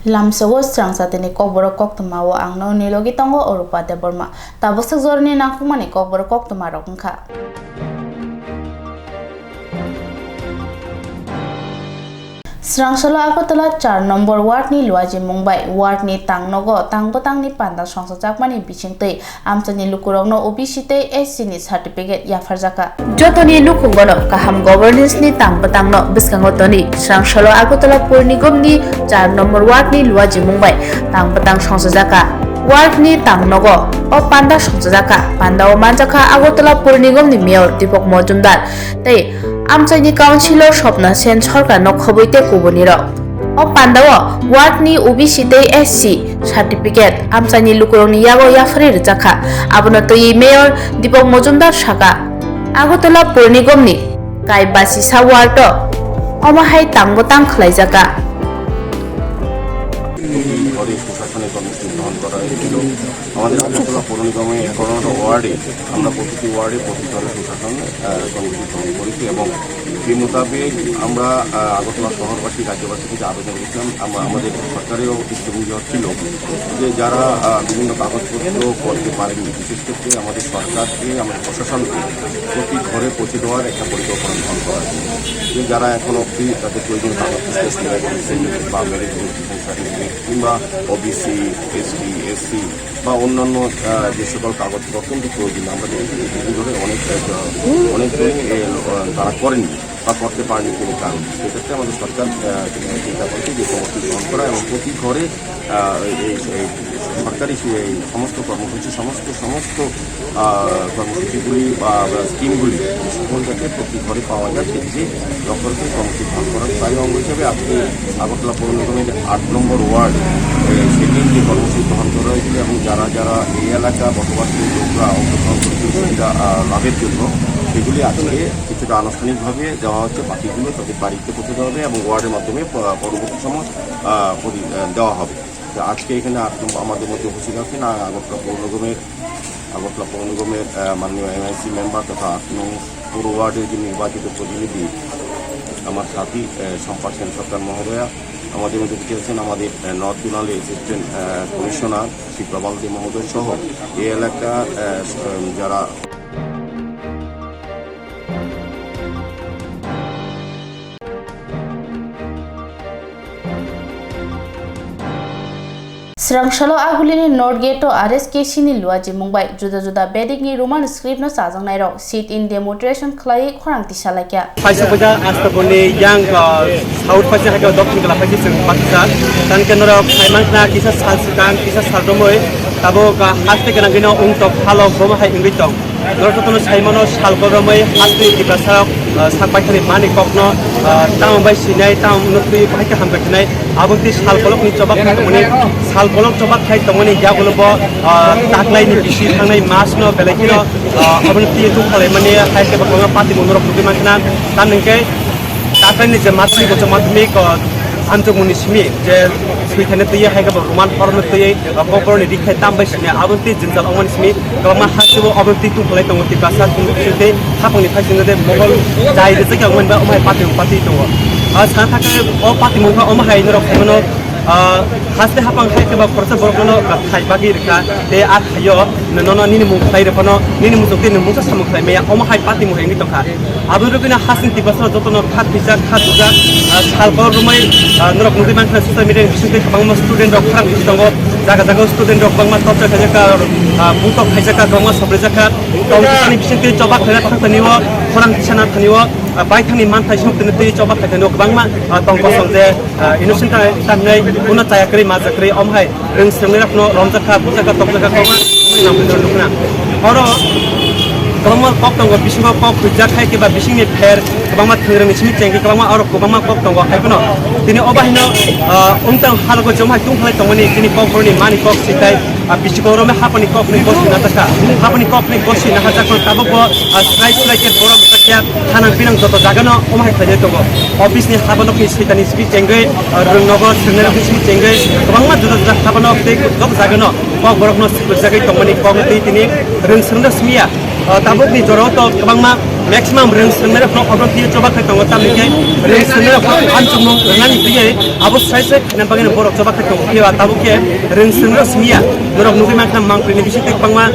Lamsawo strangsatini kokboro koktoma wo angno nilogi tongo Orupa Deborma tabosek zorni nangkumani kokboro koktoma rokngkha. Srangsalo Agotala 4 number ward ni luaji Mumbai ward ni tangnogo tangbotang ni panda songsajakmani bichingtei amchani lukurokno OBC tei SC ni certificate yafarjaka jotoni lukungono kaham governance ni tangbotangno biskango toni Srangsalo Agotala Pur Nigam ni 4 number ward ni luaji Mumbai tangbotang songsajaka ward ni tangnogo o panda songsajaka panda o manjaka Agotala Pur Nigam ni mayor Dipok Mojumdar tei আমচাইনি councillor Swapna Sen Sarkar নখবইতে কুবনির ও পান্ডাও ward নি OBC তে SC certificate আমচাইনি লুকুরংনি ইয়াগো ইয়াফারির জাখা আবনো তৈ মেয়র দীপক মজুমদার শাখা আগরতলা পৌর নিগমনি কাইবাসি সা ওয়ার্ড অমাহাই তাংবতাং খলাইজাকা আমাদের আগরতলা পৌর নিগমে 11টা ওয়ার্ডে আমরা প্রতিটি ওয়ার্ডে প্রতিটি সুশাসন কমিটি গঠন করেছি এবং সেই মোতাবেক আমরা আগরতলা শহরবাসী রাজ্যবাসী থেকে আবেদন করেছিলাম আমাদের সরকারেও দৃষ্টিভঙ্গি হচ্ছিল যে যারা বিভিন্ন কাগজপত্র করতে পারেনি বিশেষ ক্ষেত্রে আমাদের সরকারকে আমাদের প্রশাসনকে প্রতি ঘরে পৌঁছে দেওয়ার একটা পরিকল্পনা গ্রহণ করা যে যারা এখন অবধি তাদের প্রয়োজনীয় কাগজপত্র করেছেন বা ম্যারেজ সার্টিফিকেট কিংবা ওবিসি এসটি এসসি বা অন্যান্য যে সকল কাগজপত্র অত্যন্ত প্রয়োজন আমরা দেখেছি বিভিন্ন ধরে অনেকজনই তারা করেনি বা করতে পারেনি কোনো কারণ সেক্ষেত্রে আমাদের সরকার চিন্তা করছে যে কর্মসূচি গ্রহণ করা এবং প্রতি ঘরে এই সরকারি সমস্ত কর্মসূচি সমস্ত কর্মসূচিগুলি বা স্কিমগুলি সকল যাতে প্রতি ঘরে পাওয়া যায় সেটি লক্ষ্য রেখে কর্মসূচি গ্রহণ করার তারই অঙ্গ হিসেবে আজকে আগরতলা পৌর নিগমের 8 নম্বর ওয়ার্ড সেদিন যে কর্মসূচি গ্রহণ করা হয়েছিল এবং যারা এই এলাকা বসবাসী লোকরা অংশগ্রহণ করেছিল সুবিধা লাভের জন্য সেগুলি আজকে কিছুটা আনুষ্ঠানিকভাবে দেওয়া হচ্ছে বাকিগুলো তাদের বাড়িতে পৌঁছে দেওয়া হবে এবং ওয়ার্ডের মাধ্যমে পরবর্তী সময় দেওয়া হবে আজকে এখানে আমাদের মধ্যে উপস্থিত আছেন আগরতলা পৌর নিগমের মাননীয় এমআইসি মেম্বার তথা 8 নং পৌর ওয়ার্ডের যে নির্বাচিত প্রতিনিধি আমার সাথী সম্পাদ সেন সরকার মহোদয়া আমাদের মধ্যে উপস্থিত আছেন আমাদের north zonal assistant commissioner Shri Prabal Dey মহোদয় সহ এই এলাকার যারা Srangsalo Agulini North Gate to RSKC ni luaji Mumbai juda bedik ni Roman script no sajang nairo sit in demonstration khlai khorang tisalakya Paisa puja asta boni yang south paisa ha dokhin kala paisa sing paisa tan kenora phaimangna kisa salsikan kisa saldomoi tabo ga haste kana gino ungtok phalo goma hai ingitong Nortono Saimono Salgoromai Hasti Dipasok Sakpaikani Mani Kokno Town by Sinai Town Nutri Paika Hambertinai Abunti Salkolok ni Chobak Kamuni Salkolok Chobak Hai Tomoni Yagolobo Taklai ni Bisi Hangai Masno Belekino Abunti tu Kalemani Hai Kabakona Pati Munor Kudimakna Tanke Taklai ni Jamatri Kochamatmik Antuk Munismi Suitane tuye hai ka roman form tuye kokor ni dikhai tambai sine abunti jinjal ongan smi kama hasibo abunti tu khlai tongti pasat tungte thaponi phasing de mogol jai de jaka ongan ba omai pati to sa thaka o pati mongha omai no khaimono haste hapang hai ka ba korsa borkono khai bagi rika te a khayo nono nini mung khai repono nini mujokte ni mungsa samuk khai meya omai pati mo hengi to kha abunrukina hasin tibasra jotono khat bisa khat buja salkor rumai norok nudi mankhna social media bisute bangma student rok kharang bistongo jaga student rok bangma torture khajaka butok khajaka bangma sobrejaka tongtani bisute chobak khana thaniwo khorang tisana thaniwo baithani manthai somtene tei chobak khajano bangma tongko somje innocent tamnai una tayakri majakri omhai reng sengni rakno romjaka bujaka tokjaka koma namdor lukna oro Kabangma kok tonggo bisingo kok hujak hai kiba bisingni pher kabangma thingrang simi cengki kabangma aro kabangma kok tonggo hai kono tini obahino umtang halgo jomha tunghlai tongoni tini kokoni mani kok sitai bisiko rome hapani kok ni bosi nataka hapani kok ni bosi na hajakon taboko strike ke borom takya thanang pinang joto jagano omhai khajai tongo office ni habano ki sitani simi cengge rungnogo thingrang simi cengge kabangma juda habano te jok jagano kok borokno jagai tongoni kok tini rung sengna simia tabuk ni joro to kabangma maximum reng sengnara from abro tiye choba khai tongo tamike reng sengnara from anchumung nani tiye abo saise khana bagin borok choba khai tongo kiwa tabuke reng sengnara smia borok nugi makna mangpri ni bisite pangma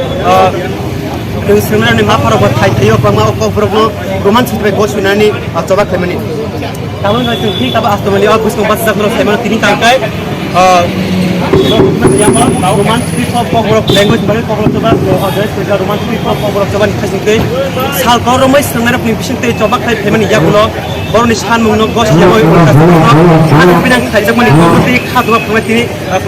reng sengnara ni maparo ba thai thayo pangma ok borok no romantic be goswinani choba khaimani tamang ga ting thik aba astomali ok busno basjak no saimana tini tangkai roman speak of borok language bari borok choba address ke roman speak of borok choba ni khasingke sal koromai sangnara pni bisingte choba khai phaimani yagulo boroni sanmung no gos yamoi ulka ano pinang khaijamani boroti khadwa phamati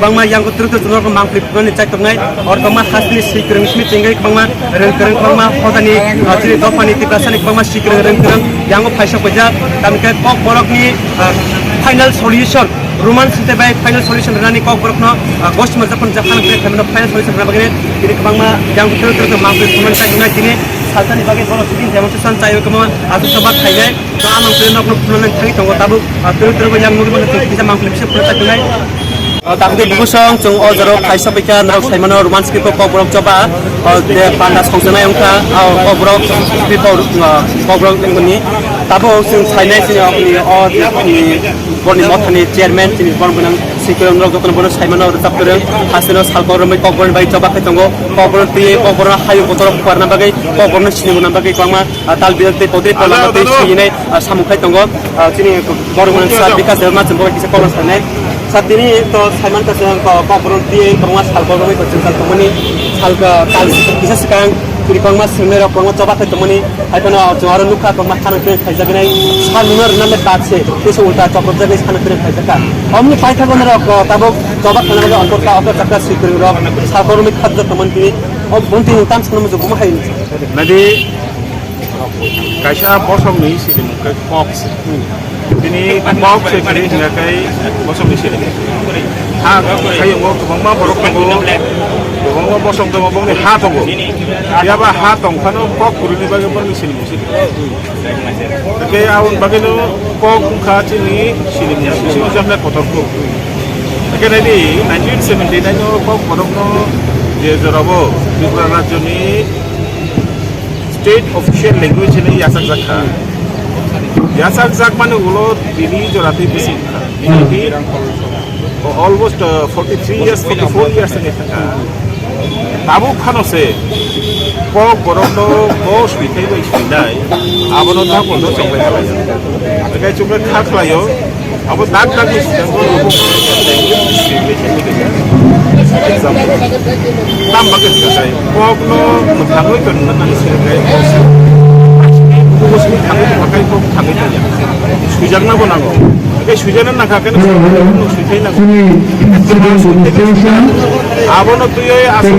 bangma yang kutruk tunor ko mangpli pni chaktongai or bangma khasni sikreng smi tengai bangma reng bangma hodani ajri dopani tiprasani bangma sikreng reng yang phaisa paja tamke kok borok ni final solution roman sinte bai final solution rani kok borok no gos ma japon japan ke khamno final solution ra bagene tini bangma yang kutruk mangpli phamani chaktongai tini saltani bagi borok sikin demonstration chayo kama adu sobat khaijai to amang plen nok plen thangi tongo tabu terus yang nugi bang bisa mangpli bisa plen chaktongai তাকদে বুসং जों অজরো খাইসা বিকা নাও সাইমানো romance কিপো কবরক জবা দে পান্ডা সংজনাय अंका কবরক কিপো কবরক লিংনি তাবো जों সাইনাय सिनि অ বনি মথানি chairman চিনি বনবনাং সিকিরং rock দতন বন সাইমানো রতাপতরং Haseeno সালকরমై কবরন by জবা খাইতঙ্গো কবরন তি কবরন হায়ু বতর ফারনা বাগै কবরন সিনিমনা বাগै কাংমা তাল বিরতে পদে পলানো তে সিনে সামু খাইতঙ্গো চিনি বরমন সা বিকাশ দেরমা जों বই কিসে কবরন সাইনাय saat ini to Simon kasih kau tiye penguas hal kau kami kerja hal temani hal ke kali bisa sekarang kiri penguas sebenarnya penguas coba ke temani ada no juara luka penguas kan kena kerja gini hal luar nama tatse itu ulta coba jadi kan kena kerja kan omni fight aku nerok tabuk coba kena lagi angkut kau apa cakap si kiri rok hal kau kami kerja teman kiri oh bunti hitam sebelum itu cuma ini nanti kaisa bosong ni sih muka box ini box sekali hingga kai bosong di sini ha kayu mau ke bangma borok tunggu bangma bosong tu bang ni ha tunggu dia bah ha tunggu kan box kuru ni bagi bang di sini musim oke awon bagi no box kaci ni sini ni sini jamnya kotor tu oke nanti 1979 no box borok no dia jorobo di Raja ni state official language ni yasak zakha yasak zak mane ulo dini jorati bisi ini almost 43 years 44 years ni thaka tabu khano se pok borono bos bitai bai sinai abono ta kono chongbai khalai akai chukre khaklayo abo dak dak ni sidango example tam bagus kai pok no thangoi ton na ni sirai bos ni thangoi pakai pok thangoi ta sujak na bonango kai sujanan na khakene sujai na abono tuyo asu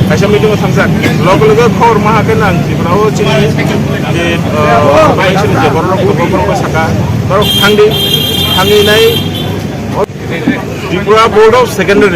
Kaisa meeting thangsak logo khor ma haken ang jibrao chini je bai chini je borok ko saka borok thangi nai Tripura Board of Secondary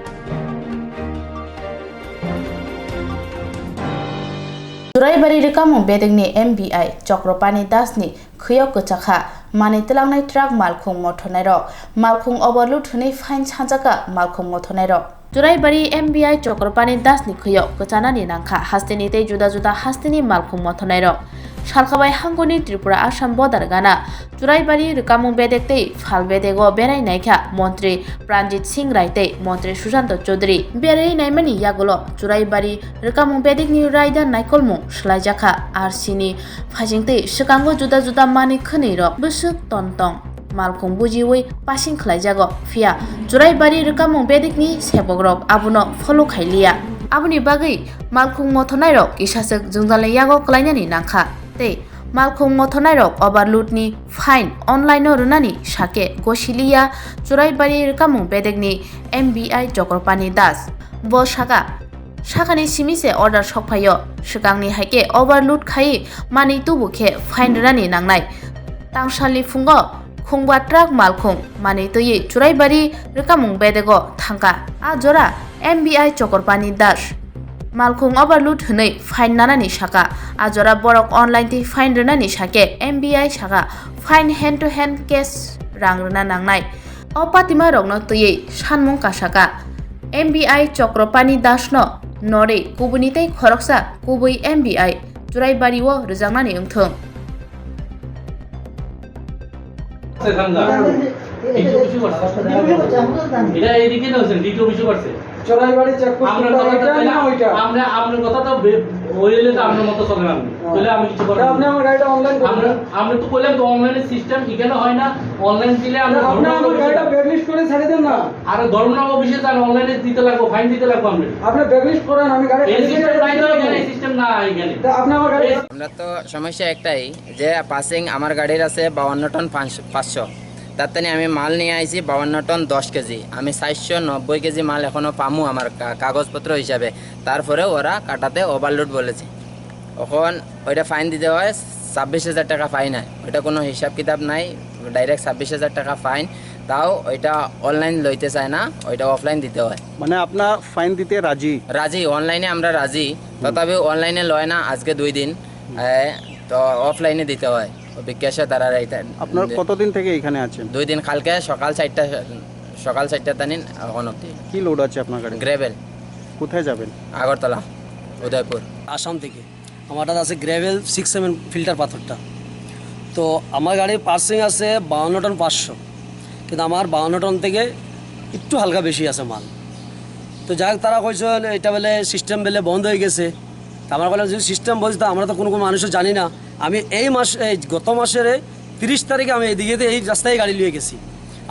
Juraibari Rikamu Bedingni MBI Chokropani Dasni Khuyok Kuchakha Mani Tilangnai Truck Malkhung Motonairo Malkhung Overload Huni Fine Chanjaka Malkhung Motonairo Juraibari MBI Chokropani Dasni Khuyok Kuchanani Nangkha Hastini Te Juda Juda Hastini Malkhung Motonairo Shalkhabai Hangoni Tripura Assam Border Gana Juraibari Rikamu Bedekte Phal Bedego Berai Naikha Montri Pranjit Singh Raite Montri Sushanto Chaudhary Berai Naimani Yagulo Juraibari Rikamu Bedekni Raida Naikolmu Shlaijakha Arsini Phajingte Shikango Juda Juda Mani Khniro Busuk Tontong Malkhung bujiwi passing khlaijago fia Juraibari Rikamu Bedekni Sebogrok Abuno Follow Khailia Abuni Bagai Malkhung Motonairok Isasek Jungdale Yago Klainani Nangkha Te Malkhung Motonairok Overload ni Fine Online Runani Shake Goshilia Juraibari Rikamu Bedekni MBI Chokropani Das Bo Shaka সাখানি সিমিসে order সকফাयो सिगांनि हाइके ओभारलुड खाई मानि तुबुखे fine रानि नांनाय तांसालनि फुंगो खुंबा truck मालखुं मानि तोयै चुराइबारि रोकामुं बेदेगो थांगा आ जरा MBI चकरपानि दास मालखुं ओभारलुड हनै फाइन नानानि साका आ जरा बरक अनलाइन ति फाइन रनानि साके MBI साका fine hand to hand case रां रना नांनाय अ पातिमा रगनो तोयै सानमुं कासाका MBI चक्रपानि दासनो नरे कुबुनितै खरकसा कुबै MBI जुराइबारिओ रोजांनानै ओंथों এটা এদিকে না হচ্ছে দ্বিতীয় বিষয় করছে চড়াইবাড়ি চেকপোস্ট আমরা আপনার কথা তো হইলে তো আপনার মতো চলে আমি তাহলে আমি কিছু করব আপনি আমার গাড়িটা অনলাইন আমরা আমরা তো বললাম তো অনলাইনে সিস্টেম এখানে হয় না অনলাইন দিলে আমরা আপনি আমার গাড়িটা ব্যাকলিস্ট করে ছেড়ে দেন না আর ধর্মনগর অফিসে যান অনলাইনে দিতে লাগবে ফাইন দিতে লাগবে আমরা আপনি ব্যাকলিস্ট করেন আমি গাড়ি এই সিস্টেম নাই তো এখানে সিস্টেম না এখানে আপনি আমার গাড়ি আমরা তো সমস্যা একটাই যে পাসিং আমার গাড়ির আছে 52 টন 500 তাতে আমি মাল নিয়ে আইছি 52 টন 10 কেজি আমি 490 কেজি মাল এখনো পামু আমার কাগজপত্র হিসাবে তারপরে ওরা কাটাতে ওভারলোড বলেছে এখন ওইটা ফাইন দিতে হয় 26,000 টাকা ফাইন হয় ওইটা কোনো হিসাব কিতাব নাই ডাইরেক্ট 26,000 টাকা ফাইন তাও ওইটা অনলাইন লইতে চায় না ওইটা অফলাইন দিতে হয় মানে আপনার ফাইন দিতে রাজি অনলাইনে আমরা রাজি তথাপি অনলাইনে লয় না আজকে 2 দিন তো অফলাইনে দিতে হয় বিকাশে তারা আপনার কতদিন থেকে এখানে আছেন 2 দিন কালকে সকাল 4টা তানিন এখন অব্দি কি লোড আছে আপনার গাড়ি গ্রেভেল কোথায় যাবেন আগরতলা উদয়পুর আসাম থেকে আমারটা আছে গ্রেভেল 6-7 ফিল্টার পাথরটা তো আমার গাড়ির পার্সিং আছে 52 টন 500 কিন্তু আমার 52 টন থেকে একটু হালকা বেশি আছে মাল তো যাই হোক তারা কইছে এটা বলে সিস্টেম বলে বন্ধ হয়ে গেছে তো আমার বলে যদি সিস্টেম বলছে তো আমরা তো কোনো মানুষও জানি না আমি এই গত মাসের 30 তারিখে আমি এদিকে এই রাস্তায় গাড়ি লিয়ে গেছি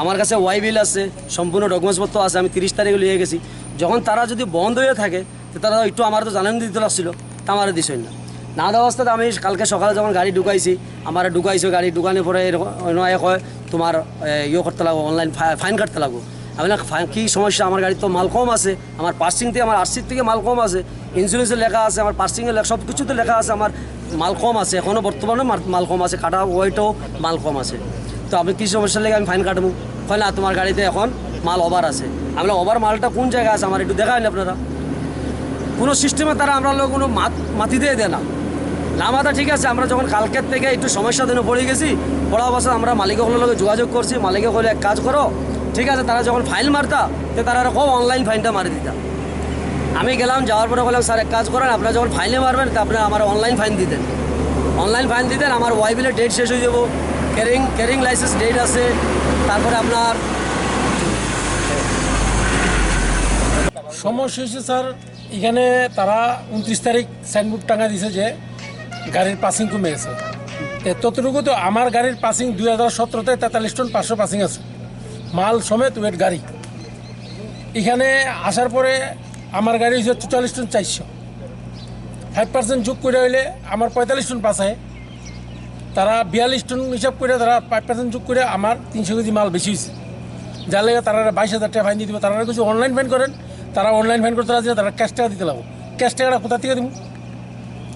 আমার কাছে ওয়াই বিল আছে সম্পূর্ণ ডকুমেন্টসপত্র আছে আমি 30 তারিখে লিয়ে গেছি যখন তারা যদি বন্ধ হয়ে থাকে তো তারা একটু আমার তো জানান দিতে লাগছিল তা আমার দিছই না দেওয়া অবস্থাতে আমি কালকে সকালে যখন গাড়ি ঢুকাইছি আমার ঢুকাইছো গাড়ি ঢুকানোর পরে নয় হয় তোমার করতে লাগবো অনলাইন ফাইন কাটতে লাগবো আমি না কী সমস্যা আমার গাড়ির তো মাল কম আছে আমার পার্সিং থেকে আমার আরসির থেকে মাল কম আছে ইন্স্যুরেন্সে লেখা আছে আমার পার্সিংয়ে সব কিছুতে লেখা আছে আমার মাল কম আছে এখনও বর্তমানে মাল কম আছে কাটা ওয়েটও মাল কম আছে তো আপনি কী সমস্যা লেগে আমি ফাইন কাটবো হয় না তোমার গাড়িতে এখন মাল ওভার আছে আমরা ওভার মালটা কোন জায়গায় আছে আমার একটু দেখায় না আপনারা কোনো সিস্টেমে তারা আমরা লোক কোনো মাতি দিয়ে দেয় না মাথা ঠিক আছে আমরা যখন কালকের থেকে একটু সমস্যা দিনে পড়ে গেছি পড়া অবস্থা আমরা মালিকগুলোর লগে যোগাযোগ করছি মালিকে বলে এক কাজ করো ঠিক আছে তারা যখন ফাইল মারতা তো তারা খুব অনলাইন ফাইনটা মারি দিতা আমি গেলাম যাওয়ার পরে বললাম স্যার এক কাজ করেন আপনারা যখন ফাইলে মারবেন তা আপনারা আমার অনলাইন ফাইন দিতেন আমার ওয়াই বিলের ডেট শেষ হয়ে যাবো ক্যারিং লাইসেন্স ডেট আছে তারপরে আপনার সমস্যা হয়েছে স্যার এখানে তারা 29 তারিখ সাইনবোর্ড টাঙা দিছে যে গাড়ির পাসিং কমে গেছে ততটুকু তো আমার গাড়ির পাসিং 2017-তে 43 টন 500 পাসিং আছে মাল সমেত ওয়েট গাড়ি এখানে আসার পরে আমার গাড়ি হচ্ছে 44 টন 400 5% যোগ করে হইলে আমার 45 টন পাশায় তারা 42 টন হিসাব করে তারা 5% যোগ করে আমার 300 কেজি মাল বেশি হয়েছে যার লেগে তারা 22,000 টাকা ফাইন দিয়ে দেবে তারা কিছু অনলাইন ফাইন করেন তারা অনলাইন ফাইন করতে রাজি না তারা ক্যাশ টাকা দিতে লাগবো ক্যাশ টাকাটা কোথা থেকে দিব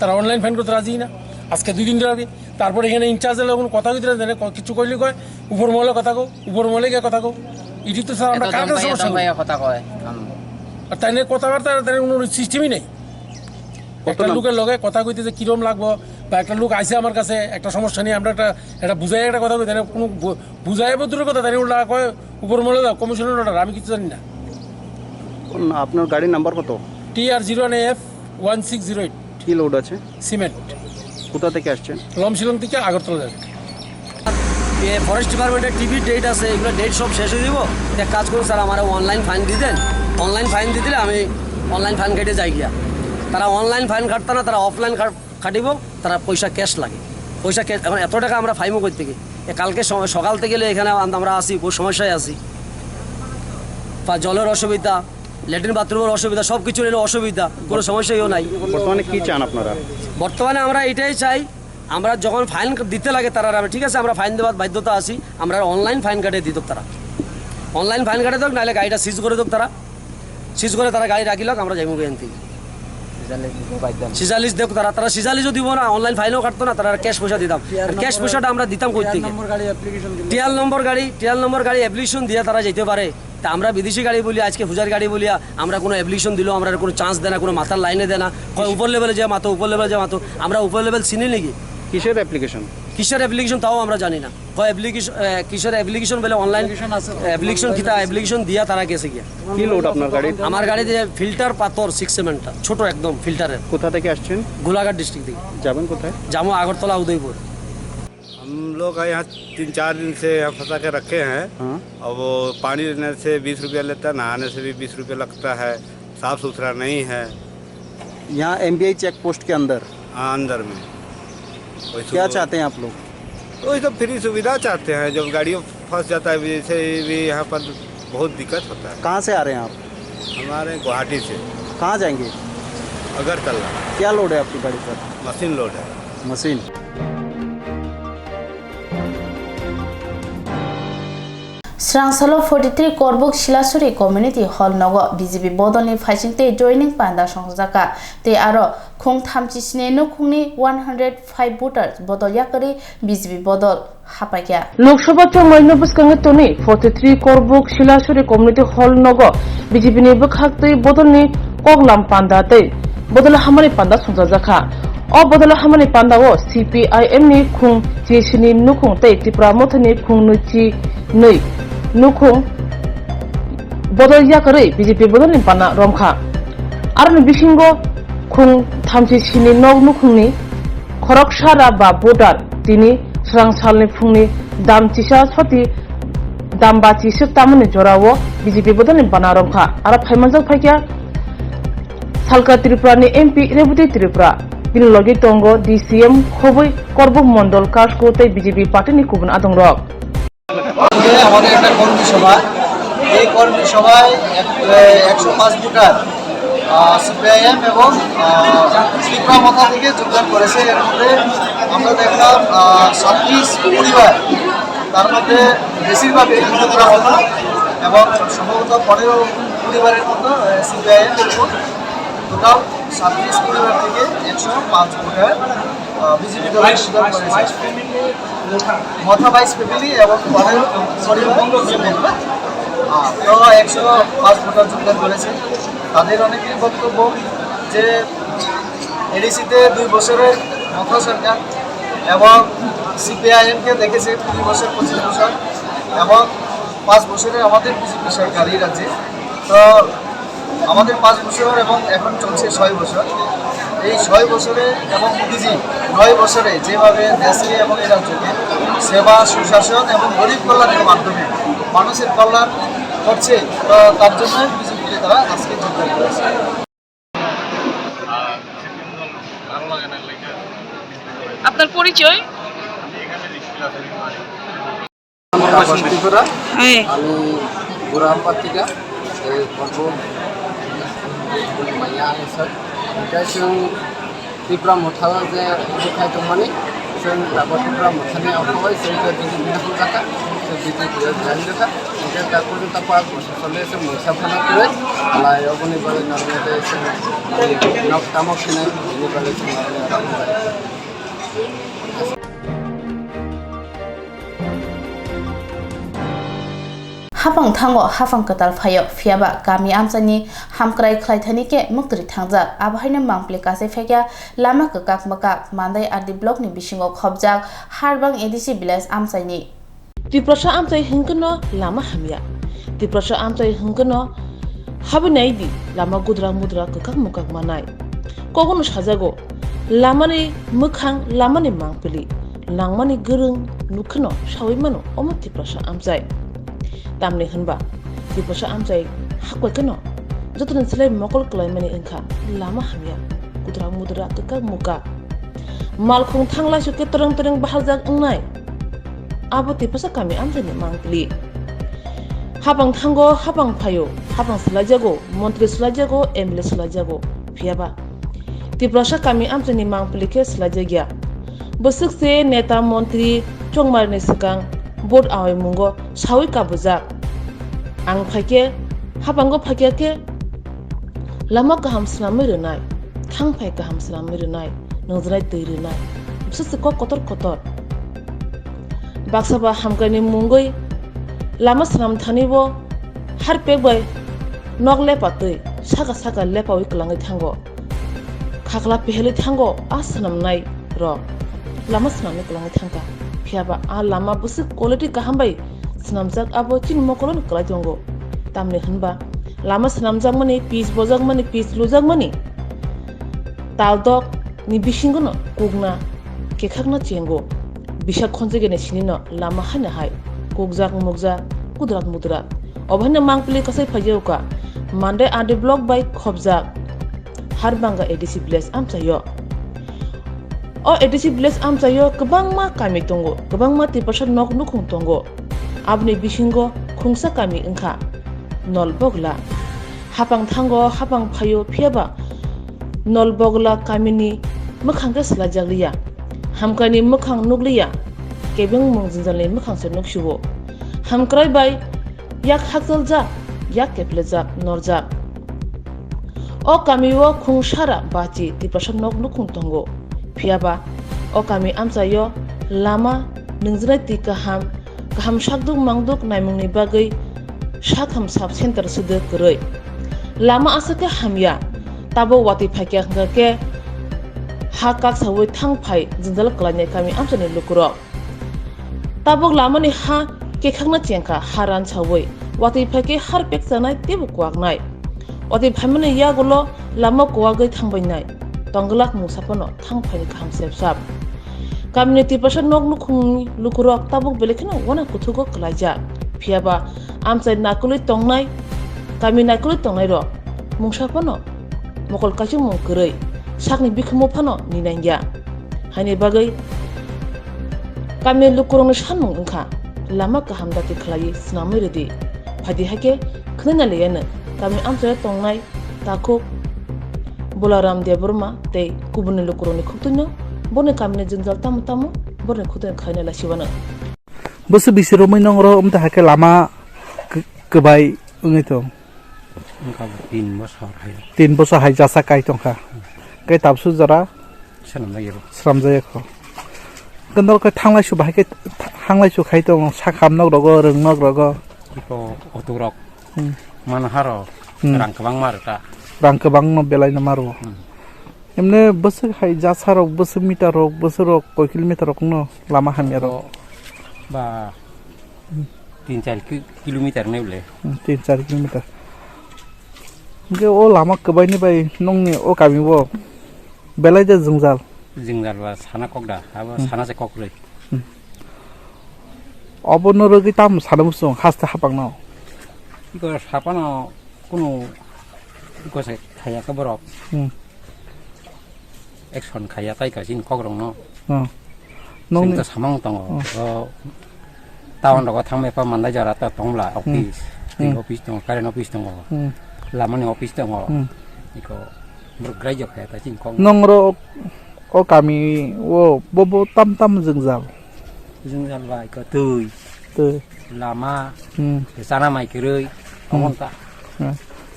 তারা অনলাইন ফাইন করতে রাজি না আজকে 2 দিন ধরে তারপরে এখানে ইনচার্জের লোক কথা কইতে জানে কিছু কইলে কয় উপর মহলে কথা কো উপর মহলে গিয়ে কথা কো এটি তো স্যার আমরা কার কাছে সমস্যা কথা কয় আর তাই নিয়ে কথাবার্তা তাই কোনো সিস্টেমই নেই একটা লোকের লগে কথা কইতে যে কিরম লাগবো বা একটা লোক আইসে আমার কাছে একটা সমস্যা নিয়ে আমরা একটা বুঝাই একটা কথা কই তাই কোনো বুঝাইব দূরের কথা তাই ওটা কয় উপর মহলে দাও কমিশনের অর্ডার আমি কিছু জানি না আপনার গাড়ির নাম্বার কত TR01AF 1608 কি লোড আছে সিমেন্ট কোথা থেকে আসছেন লমশিলং থেকে আগরতলা যাবে ফরেস্ট ডিপার্টমেন্টের টিভি ডেট আছে এগুলো ডেট সব শেষ হয়ে যাব এক কাজ করুন স্যার আমার অনলাইন ফাইন দিয়ে দেন অনলাইন ফাইন দিয়ে দিলে আমি অনলাইন ফাইন কেটে যাই গিয়া তারা অনলাইন ফাইন কাটতা না তারা অফলাইন কাটিব তারা পয়সা ক্যাশ লাগে পয়সা ক্যাশ এখন এত টাকা আমরা ফাইমও করতে গিয়ে কালকে সকাল থেকে গেলে এখানে আমরা আসি বহু সমস্যায় আসি বা জলের অসুবিধা ল্যাট্রিন বাথরুমের অসুবিধা সব কিছু এলো অসুবিধা কোনো সমস্যাও নাই বর্তমানে কি চান আপনারা বর্তমানে আমরা এটাই চাই আমরা যখন ফাইন দিতে লাগে তারা ঠিক আছে আমরা ফাইন দেওয়ার বাধ্যতা আছি আমরা অনলাইন ফাইন কাটে দিত তারা অনলাইন ফাইন কাটে দেখ নাহলে গাড়িটা সিজ করে দেখ তারা সিজ করে তারা গাড়ি রাখিল আমরা যাইব এখান থেকে সিজালিস দেখ তারা সিজালিসও দিব না, অনলাইন ফাইলও কাটতো না, তারা ক্যাশ পয়সা দিতাম। ক্যাশ পয়সাটা আমরা দিতাম কই থেকে? টিয়াল নম্বর গাড়ি অ্যাপ্লিকেশন দিয়ে তারা যেতে পারে। তা আমরা বিদেশি গাড়ি বলি, আজকে হুজার গাড়ি বলিয়া আমরা কোনো অ্যাপ্লিকেশন দিলেও আমরা কোনো চান্স দেয় না, কোনো মাথার লাইনে দেয় না, কয় উপর লেভেলে যে মাতো আমরা উপর লেভেল চিনি নাকি? কিসের অ্যাপ্লিকেশন? কিসের অ্যাপ্লিকেশন তাও আমরা জানি না। কয় কিসের অ্যাপ্লিকেশন বলে অনলাইন অ্যাপ্লিকেশন দিয়া তারা গেছে গিয়া। কি লোড আপনার গাড়ি? আমার গাড়িতে ফিল্টার পাথর 6-7টা ছোট একদম ফিল্টারের। কোথা থেকে আসছেন? গোলাঘাট ডিস্ট্রিক্ট থেকে। যাবেন কোথায়? जामो আগরতলা উদয়পুর। हम लोग यहाँ 3-4 दिन से यहाँ फंसा के रखे हैं। हाँ। और वो पानी लेने से 20 रुपया लेता है, नहाने से भी 20 रुपया लगता है, साफ सुथरा नहीं है। यहाँ MBI चेक पोस्ट के अंदर अंदर में क्या चाहते हैं आप लोग? वही तो फ्री सुविधा चाहते हैं। जब गाड़ियों फंस जाता है जैसे भी यहाँ पर बहुत दिक्कत होता है। कहाँ से आ रहे हैं आप? हमारे गुवाहाटी से कहाँ जाएंगे? अगरतला। क्या लोड है आपकी गाड़ी पर? मशीन लोड है। Machine. Srangsalo 43 Korbuk Shilasuri Community Hall Nogo BJP Bodolni Faisingte joining Panda Songsaka te aro Khung Thamchi Sne no Khungni 105 voters Bodol Yakari BJP Bodol Hapakya Lok Sabha Chongmaino Buskange Toni 43 Korbuk Shilasuri Community Hall Nogo BJP ni Bukhakte Bodolni Koglam Panda te Bodol Hamani Panda Songsaka O Bodol Hamani Panda o CPIM ni Khung Chesini Nukung te Tipra Mothani Khung Nuchi Nui Nukung Bodol Yakari BJP Bodol ni Pana Romkha Arni Bishingo Khung Thamchi Sini Nog Nukungni Khorok Shara ba Bodar Tini Srangsalni Phungni Dam Chisa Soti Dam ba Chisuk Tamani Jorawo BJP Bodol ni Pana Romkha Ara Phaimanjak Phaikya Salka Tripura ni MP Rebuti Tripura Bilogi Tongo DCM Khoboi Korbuk Mondol Kashkote BJP Party ni Kubun Adong Rok আমাদের একটা কর্মী সভা, এই কর্মী সভায় 105 voter CPIM এবং ত্রিপুরা মাথা থেকে যোগদান করেছে। এর মধ্যে আমরা দেখলাম 37 পরিবার, তার মধ্যে বেশিরভাগই ত্রিপুরা মাথা এবং সম্ভবত 15 পরিবারের মতো সিপিআইএম এবং টোটাল 37 পরিবার থেকে 105 ভোটার বিজেপি দলে যোগদান করেছে। মাথা 22 ফ্যামিলি এবং 15 পরিবার তো 105 ভোটার যোগদান করেছে। তাদের অনেকেরই বক্তব্য যে এডিসিতে 2 বছরের মাথা সরকার এবং সিপিআইএমকে দেখেছে 2 বছর 25 বছর এবং 5 বছরে আমাদের বিজেপি সরকার এই রাজ্যে। তো আমাদের 5 বছর এবং এখন চলছে 6 বছর। এই 6 বছরে এবং মোদিজি 9 বছরে যেভাবে দেশকে এবং এই রাজ্যকে সেবা সুশাসন এবং গরিব কল্যাণের মাধ্যমে মানুষের কল্যাণ করছে, তো তার জন্য বিজেপিকে তারা আজকে যোগদান করেছে। আপনার পরিচয়? আমি বুড়াহাম পাত্রিকা माया सर जों त्रिपुरा मोथा जे देखाय दंमानि जों दाबो त्रिपुरा मोथानि आवहाय जों बिदिनो जाका जों बिदिनो ध्यान देखा जे दाबो ता 5 বছর চলে जों मोसाफाना करे आलाय अबनि बारे नरमेदे जों नक तामक सिनाय बिनि बारे जों Hapang Tango Hafang Katal Fayo Fiaba Kami Amsani Hamkrai Klaitani ke Muktri Tangjak Abhaina Mangplikase Fekya Lama Kakak Makak Mandai Ardi Blok ni Bishingo Khobjak Harbang Edisi Bilas Amsani Tiprasha Amsai Hinkono Lama Hamya Tiprasha Amsai Hinkono Habinaidi Lama Gudra Mudra Kakak Mukak Manai Kogono Shazago Lamani Mukhang Lamani Mangpili Langmani Gurung Nukono Shawimano Omo Tiprasha Amsai Tamni Hunba Tiprasha Amsai Hakwa Kano Jotan Slay Mokol Klaimani Inka Lama Hamya Gudra Mudra Kakak Muka Malkung Tangla Suke Terang Terang Bahaljak Ngai Abo Tiprasha Kami Amsai Mangpili Habang Tango Habang Payo Habang Sulajago Montri Sulajago Emile Sulajago Fiaba Tiprasha Kami Amsai Mangpili ke Sulajagia Besuk se Neta Montri Chongmar ni Sekang Board Aoi Mungo Sawi Kabuzak Ang Phake Habango Phake ke Lama Kaham Slamai Renai थांफाय गाहाम सलामी रोनाय नोंजराय दै रोनाय बिसोरसो Qatar Qatar बाक्साबा हामगानि मुंगै Lama सानाम थानिबो हार पेगबाय नग लेपातै saga saga लेपावै कलाङै थांगो खाख्ला पेहलै थांगो आ सानामनाय र लामा सानामनै कलाङै थांगा फियाबा आ Lama बुसु quality गाहामबाय सानामजाक आबो चिन मकलन कलाय दंगो तामने होनबा लामा सानामजाक माने पिस बजाक माने पिस लुजाक माने तालदक नि बिसिंगनो कुगना केखाकना चेंगो बिसा खनजेगेने सिनिनो लामा हानो हाय कुगजाक मुगजाक कुदराक मुदराक अबहने मांगपली कसै फायौका मानदे आदे ब्लक बाय खबजाक हारबांगा एडिसि ब्लेस आमचायो ओ एडिसि ब्लेस आमचायो गोबांमा कामि दंगो गोबांमा 3% नक नुखुं दंगो आबनि बिसिंगो खुंसा कामि ओंखा नलबगला हापां थांगो हापां फायो फियाबा नलबगला कामिनि मोखांगे सलाजागलिया हामकानि मोखां नुगलिया केबें मुंजिनजालनि मोखांसे नुखिवो हामक्राय बाय याक हाकजल जा याक केफले जा नरजा ओ कामिवो खुंसारा बाची 3% नक नुखुं दंगो फियाबा ओ कामि आमचायो लामा नोंजराय ति गाहाम साकदुक मांदुक नायमुंनि बागै साखाम साब सेन्टार सुदो गरै लामा आसके हामिया ताबो वाति फाइके हंगके हा काक सावै थांफाय जिंजाल कलायनाय कामि आमचानि लुकुरो ताबो लामानि हा केखांना चेंखा हारान सावै वाति फाइके हार पेक जानाय तेबो कुवाकनाय वाति फाइमने यागलो लामा कुवागै थांबायनाय तंगलाक मुसाफनो थांफायनि गाहाम सेबसाब कामिनि 3% नक नुखुंनि लुकुरो ताबो बेलेखनो वना कुथुगो कलायजा फियाबा आमचाय नाकुलै तंनाय कामि नाकुलै तंनाय र मुसाफनो मकल काचु मुं गरै साकनि बिखमो फानो निनांगिया हायनि बागै कामि लुकुरंनि सानमुं ओंखा लामा गाहाम दाति खलायै स्नामै रेदि फादि हाके खनैना लेयानो कामि आमचाय तंनाय ताखौ बलाराम देबरमा ते गुबुननि लुकुरंनि खुक्तुनो बने कामिनि जिंजाल तामु तामु बने खुतुन खायना लासिबानो बस बिसोरो मै नंगरो उमता हाके लामा गोबाय उंगैतो 3 बছর हाय जासा काय तंखा काय ताबसु जरा स्रामजायखो गन्दल का थांलायसु बाहायके हांलायसु खाय दं साखामनक रग रोंनक रग इको अतुरक मान हारो रांकबां मारता रांकबां न बेलायना मारो एमने बस हाय जासारक बस मिटारक बसरक कय किलोमिटारक न लामा हामियार बा 3-4 किलोमिटार नेबले 3-4 किलोमिटार के ओ लामा कबायनि बाय नंनि ओ कामिबो बेलायदे जोंजाल बा साना ककदा आबो साना से ककरै अबनो रगि ताम सानमुसु हास्ता हापांनाव इको सापानो कुनु इको से खाया का बरक एक्शन खाया ताइका जिन ककरं न नंनि सामां तंग टाउन रग थांमे पा मानदाय जारा ता तंगला ऑफिस दं कारेन्ट ऑफिस दं लामानि ऑफिस दं इको ब्रग्राय जखाया ता जिन कं नंगरो ओ कामी वो बोबो ताम ताम जोंजाल बा इको तै लामा साना माइकरै अमनता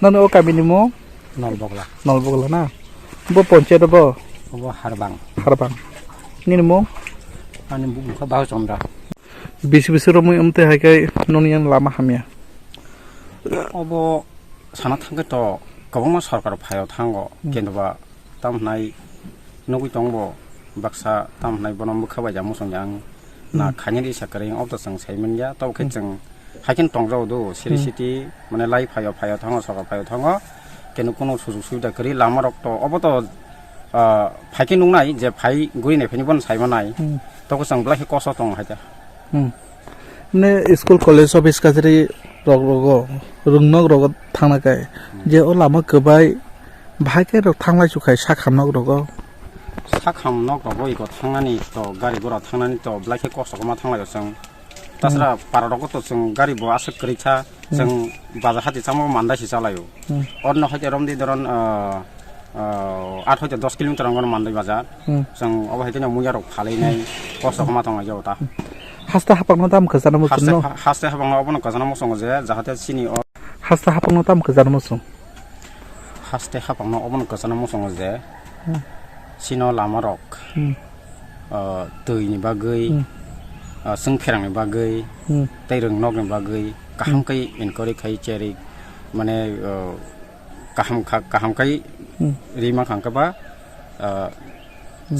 ननो ओ कामिनि मो नलबगला ना बो पंचायत बो हारबां निनि मो आनि बुखा बाव चंद्रा 20 बोसोर मै उमते हायकाय ननियान लामा हामिया अबो साना थांगे तो गोबां सरकार फायाव थांगो केनबा तामनाय नगै दंबो बाक्सा तामनाय बनम खाबाय जा मुसंजां ना खानिरि साकरें अबदसं साइमनया तौखे जों हाकिन तंजाव दो सिरि सिटी माने लाई फायाव थांगो सरकार फायाव थांगो केनु कोनो सुजुग सुबिदा करि लामा रक्त अबतो फाइकिन नुनाय जे फाइ गुरिने फेनि बन साइमनाय तको जों ब्लाहि कसो दं हायदा ने स्कुल कॉलेज ऑफिस काजरी रग रुंनक रग थांनाकाय जे ओ लामा गोबाय भाइके रग थांलाय सुखाय साखामनक रग इको थांनानै तो गारि गरा थांनानै तो ब्लाइखे कसको मा थांलाय जों तासरा पारडक तो जों गारि बो आसे करिछा जों बाजार हाति सामो मानदासि चालायो अरन हाते रमदि दरन 8 हयतो 10 किलोमिटर अंगन मानदाय बाजार जों अबहायदिना मुयारक फालैनाय कसको मा थांलाय जावता हास्ता हापांनो दाम खजाना मुसुन हास्ता हापांनो अबन खजाना मुसुन जे जाहाते सिनि हास्ता हापांनो दाम खजाना मुसुन haste hapangno obon kasana mosong je sino lama rok tui ni bagui sung pherang ni bagui tai rung nok ni bagui kaham kai inkori khai cheri mane kaham kai rima khang ka ba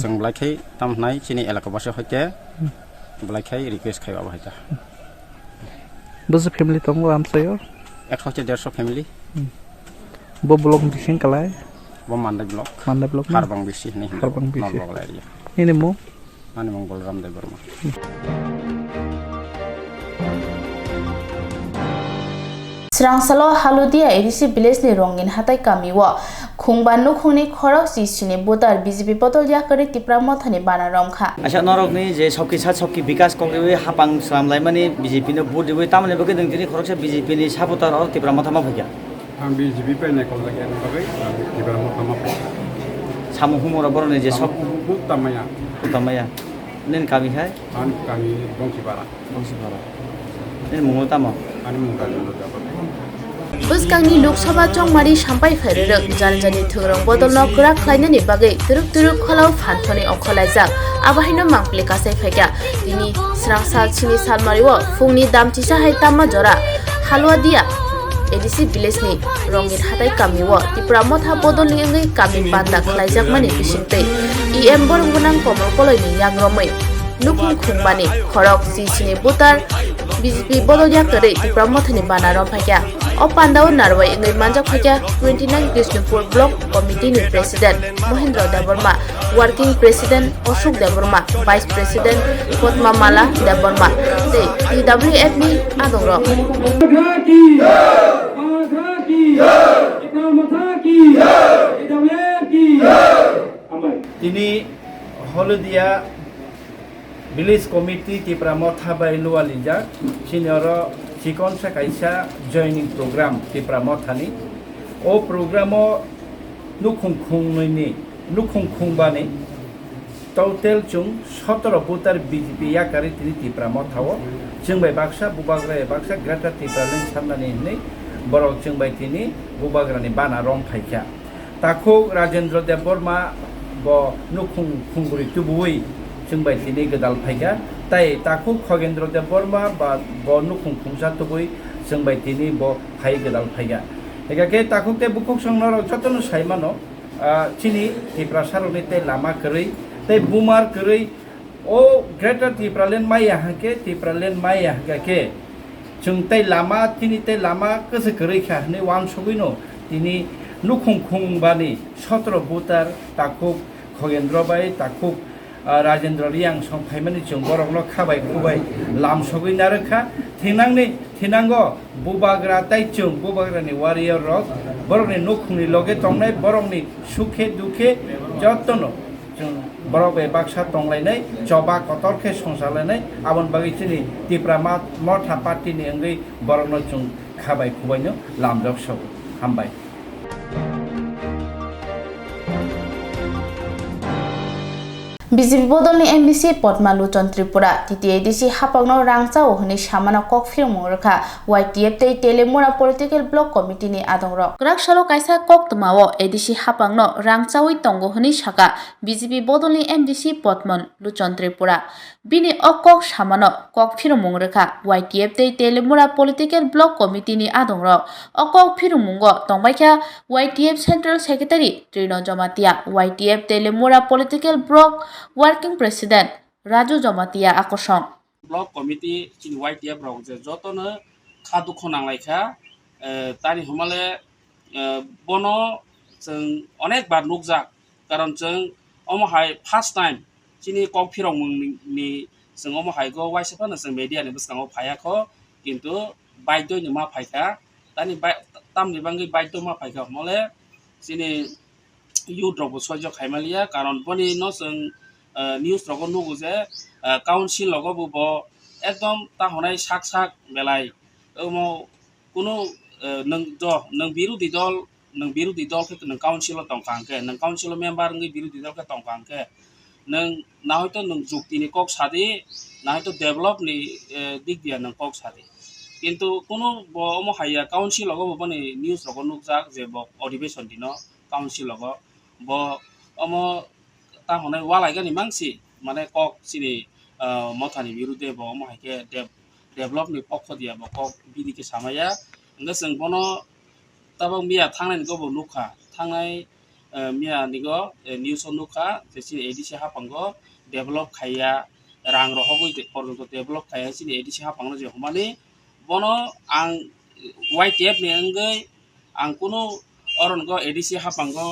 जों ब्लाइखाय तामनाय सिनि एलाका बासे हयते ब्लाइखाय request खायबा बाहायता बस family तंग आमसायो 100-150 family बो block बिसिं कलाय बो मानदाय block हारबां बिसि नि हारबां बिसि ब्लॉक एरिया इने मो माने Mangal Ramdev Barma Srangsalo Haludia ADC village ni rongin hatai kamiwo khungban nukhungni khorok sisini botar BJP botol yakari tipramo thani bana romkha আচ্ছা নরকনি যে সবকি সাত সবকি বিকাশ কংগ্রেস হাপাং সামলাই মানে বিজেপি নে ভোট দিবই তামনে বকে নং দিনি খরকসা বিজেপি नि সাপোর্টার আর তিপ্রামা থামা ফিয়া आं BJP पाइनाय कलजागे बागै तिब्रामो थामा सामु हुमरा बरने जे सब तामाया तामाया नेन कामी हाय आन कामी बंसिपारा नेन मंगल तामा आनि मंगल जाबा Buskangni Lok Sabha chongmari sampai phairok janjani thungrong bodolno krak khlainani bagai turuk kholau phanthoni okholaijak abahino mangpli kasai phaika tini srangsal chini salmariwo fungni damchisa hai tamma jora halwa dia ADC village ni rongin hatai kamiwo tipramo tha bodolni ngai kami banda khlaijak mani bisingtei EM boronggunang komol koloni yangromoi nukhung khungbani khorok sisini butar BJP bodol yakari tipramo thani bana rom phaika O Pandau Narwai Ingai Manjak Phaja 29 Krishnapur Block Committee ni President Mohendra Deborma, Working President Ashok Deborma, Vice President Potma Mala Deborma, TWF ni Adongro. Ini Holudia Village Committee Tipramo Thabai Lualija Senior Sikon Sakaisa joining program Tipramo Thani O programo nukhung bani total chung 17 voter BJP yakari tini Tipramo thawo jengbai baksa bubagra baksa grata tipralen samnani nei borok jengbai tini bubagrani bana rom phaikya takho Rajendra Deborma bo nukhung khunguri tubui jengbai tini gedal phaikya tai takho Khogendra Deborma ba bo nukhung khungsa tubui jengbai tini bo phai gedal phaikya egake takho te bukuk songnoro jotono saimano chini tipra saroni te lama krei te bumar krei o greater tipralen maya hake tipralen maya hake chung te lama tini te lama kese krei kha ne wan sogino tini nukhung khung bani 17 voter takho Khogendra bai takho Rajendra Riang song phaimani chung borokno khabai khubai lam sogoi narekha thinango bubagra tai chung bubagra ni warrior rok borokni nukhungni loge tongnai borokni sukhe dukhe jottono chung borok be baksa tonglainai joba kotorkhe songsalai abon bagi chini tipra motha party ni angai borokno chung khabai khubaino lamjok sok hambai BJP bodolni MBC Potmalu Tripura TTADC hapagno rangcha ohni samana kokfir mongrekha YTF tei Telemura Political Block Committee ni adongro grak salo kaisa kok tmao ADC hapagno rangchawi tongo hni saka BJP bodolni MBC Potmalu Tripura bini okok samano kokfir mongrekha YTF tei Telemura Political Block Committee ni adongro okok phirumungo tongbaikha YTF Central Secretary Trino Jomatia YTF Telemura Political Block Working President Raju Jomatia Akosong Block Committee in YTF rong je jotono khadu khonang laikha tani humale bono जों अनेक बार नुकजाक कारण जों अमहाय first time चिनि कक फिरं नि जों अमहाय गो वाइसफानो जों media नि बसकांगो फायाखो किन्तु बायदो नि मा फायखा तानि तामनि बांगै बायदो मा फायखा मले चिनि युद्रबो सयज खायमालिया कारण बनि न जों न्यूज रगो नुगो जे काउन्सिल लगो बुबो एकदम ता हनाय साक साक बेलाय ओमो कुनु नों बिरोधी दल के नों काउन्सिल तंकांके नों काउन्सिल मेम्बार नों बिरोधी दल के तंकांके नों ना हयतो नों जुक्ति नि कक सादि ना हयतो डेभलप नि दिक दिया नों कक सादि কিন্তু কোনো অমো হাইয়া কাউন্সিল লগো বনি নিউজ লগো নুকজাক যে অধিবেশন দিন কাউন্সিল লগো ব অমো তা হনাই ওয়ালাইগানি মাংসি মানে কক চিনি মথাनि বিরুদ্ধে ব অমো হাইকে डेभलपनि पक्ष दिया ब কক बिदिके सामाया ओंगा जों बनो ताबो मिया थांनायनि गबो नुखा थांनाय मिया निगो निउस नुखा जेसि एडिसि हापांगो डेभलप खाया रां रहगै पर्यन्त डेभलप खाया सिनि एडिसि हापांनो जे हमानि बनो आं वाइटिएफ नि अंगै आं कुनो अरनगो एडिसि हापांगो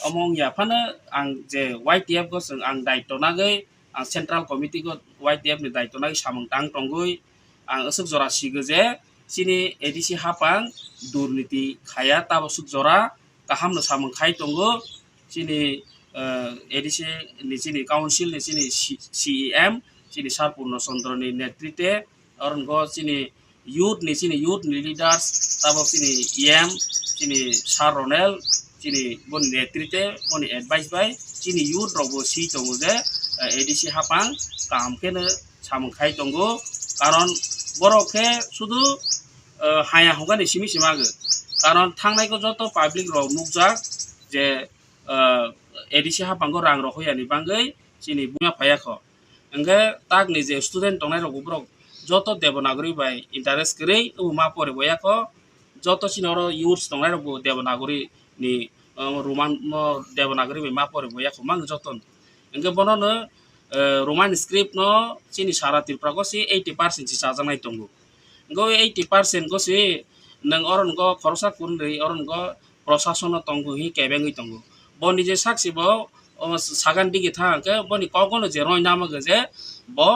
अमंग याफानो आं जे वाइटिएफ गो जों आं दायित्व नागै आं सेन्ट्रेल कमिटि गो वाइटिएफ नि दायित्व नागै सामं तां टंगै आं असुक जरा सिगो जे सिनि एडिसि हापां दुर्नीति खाया ताबो सुक जरा गाहामनो सामं खाय टंगो सिनि एडिसि नि सिनि काउन्सिल नि सिनि सीएम सिनि सारपूर्ण चन्द्र नि नेतृत्वे अरनगो सिनि youth ni leaders tabo sini em sini sar ronel sini bon netrite bon advice by sini youth rogo si tongo je edc hapang kam kene samung khai tongo karon borokhe sudu haya hogani simi simago karon thangnai ko joto public rok nukjak je edc hapang go rang rohoyani bangai sini buya phayakho engge tak ni je student tongnai rok borok joto devanagari by interest kere uma pore boya ko joto sinoro youths tongnai rok devanagari ni roman devanagari by ma pore boya ko mang joton engge bono no roman script no sini sara tripura ko si 80% si sajangai tongo go 80% ko si nang oron go khorsa kunri oron go prosason tongo hi kebengui tongo boni je saksi bo sagan digi thangke boni kogono je roi nama ge bo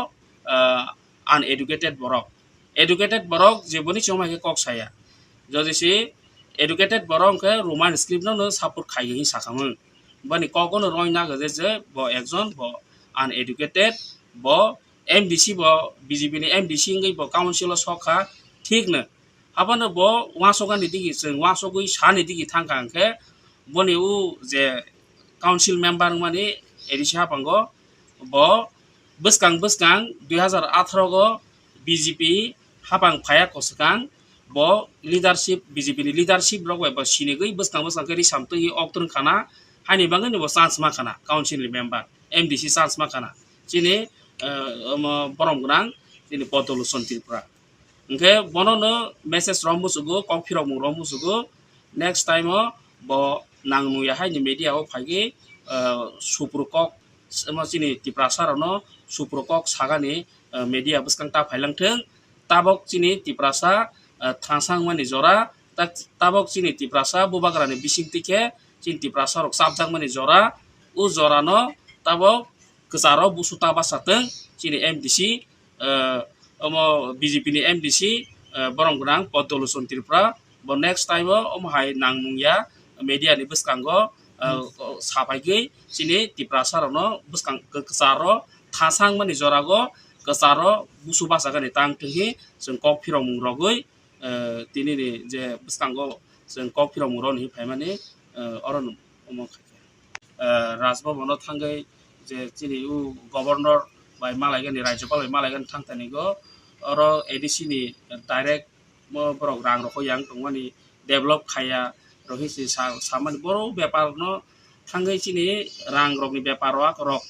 uneducated borok jeboni choma ke kok saya jodi si educated borok ke roman script no support khai hi sakamu bani kogono roi na ge je bo ekjon bo uneducated bo mdc bo bjp ni mdc ngai bo council sokha ठीक न हाबनो बो वासोगा नि दिगि जों वासोगै सानि दिगि थांखांखे बनि उ जे काउन्सिल मेम्बार माने एडिसि हापांगो बो बसकां 2018 गो बीजेपी हापां फाया कोसकां बो लीडरशिप बीजेपी नि लीडरशिप रग बा सिनिगै बसकां के रिसामतो हि अक्तन खाना हानि बांगै न बो चान्स मा खाना काउन्सिल मेम्बार एमडीसी चान्स मा खाना चिनि बरम ग्रां चिनि पतलु सन्तिरफ्रा ओंखे बननो मेसेज रमुसुगो कफिरम रमुसुगो नेक्स्ट टाइम बो नांनुया हानि मीडिया ओ फागि सुप्रकक समचिनि तिप्रासारनो सुप्रकक सागानि मीडिया बसकांता फाइलांथों ताबक चिनि तिप्रासा थांसां मानि जरा ताबक चिनि तिप्रासा बुबाग्रानि बिसिंतिके चिनि तिप्रासा रक साबजां मानि जरा उ जरानो ताबक गजारो बुसुता बासाथों चिनि एमडीसी बीजेपी नि एमडीसी बरम ग्रां पतलु सन्तिरफ्रा बो नेक्स्ट टाइम हाय नांनुया मीडिया नि बसकांगो साफाइगै चिनि तिप्रासारनो बसकां गजारो थासां मानि जरागो गजारो बुसु बासागानि तांथि जों कफिरम रगै तिनि जे बसकांगो जों कफिरम रनि फायमानि अरन राजभवनाव थांगै जे चिनि उ गवर्नर बाय मालायगानि राज्यपाल बाय मालायगानि थांथानिगो अर एडिसि नि डाइरेक्ट बरक रां रखो yang tongmani develop khaya rohisi samani boro byapar no thangai chini rang rok ni byapar rok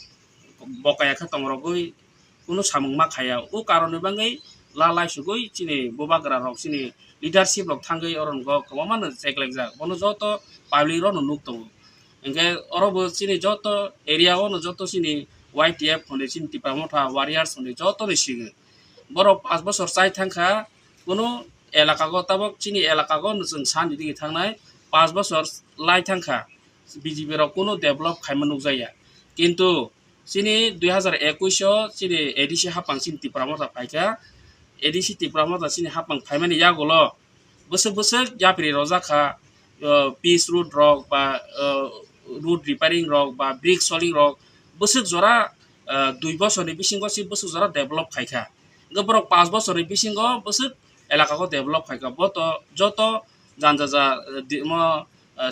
bokaya kha tong rogoi kuno samung ma khaya u karone bangai lalai sugoi chini bobagra rok chini leadership rok thangai oron go kobama no cheklek jak bono joto public ro no nuk tongo engke orobo chini joto area o no joto chini YTF hone chini tipamotha warriors hone joto ni sige boro 5 বছর চাই থাকা কোনো এলাকাগো তাবক চিনি এলাকাগো जों सानि दिगि थांनाय 5 বছর লাই থাকা বিজেপি র কোনো डेभलप खायमनुक जाया किन्तु चिनि 2021 चिनि एडिसि हापां चिनि तिप्रामथा फायका एडिसि तिप्रामथा चिनि हापां फायमानि यागोल बोसोर याप्रि रजाखा पिस रूट रक बा रूट रिपेयरिंग रक बा ब्रिक सलिं रक बोसोर जरा 2 বছরनि बिसिंगो सि बोसोर जरा डेभलप खायखा गबरक 5 বছরनि बिसिंगो बोसोर एलाकाखौ डेभलप खायखा बतो जतो जानजा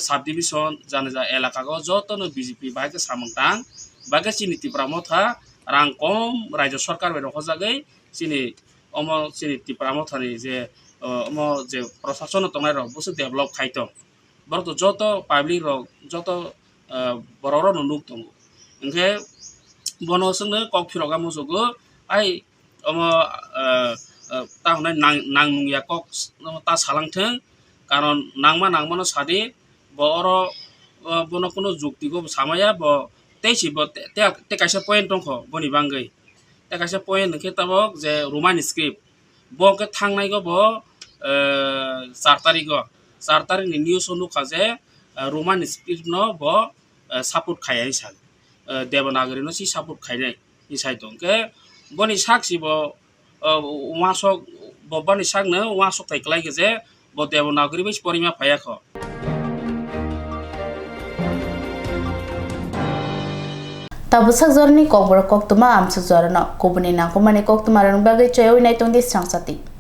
साब डिविजन जानजा एलाकाखौ जतोनो बीजेपी बायके सामंतां बायके चिनि तिप्रामथा रां कम राज्य सरकार bye रखजागै Chini Chini तिप्रामथानि J mo je prosason tongai rok busu develop khaito bor to joto public rok joto bororo nunuk tongo engke bono sengno kok phiroga musugo ai omo ta honai nangmung ya kok ta salangtheng karon nangmano sadi boro bono kono juktigo samaya bo teisi bo te kaisa point tongkho boni bangai te kaisa point ke tabok je roman script bo ke thangnai go bo 4 tarik ni news onu khaje roman script no bo support khayai sal devanagari no si support khainai isai tong ke boni saksi bo wasok bo boni sakno wasok tai klai ge je bo devanagari bai porima phaya kho tabusak zorni kokbor koktuma amsu zorna kubuni nangkumani koktumaran bagai choyo nai tongdi sangsati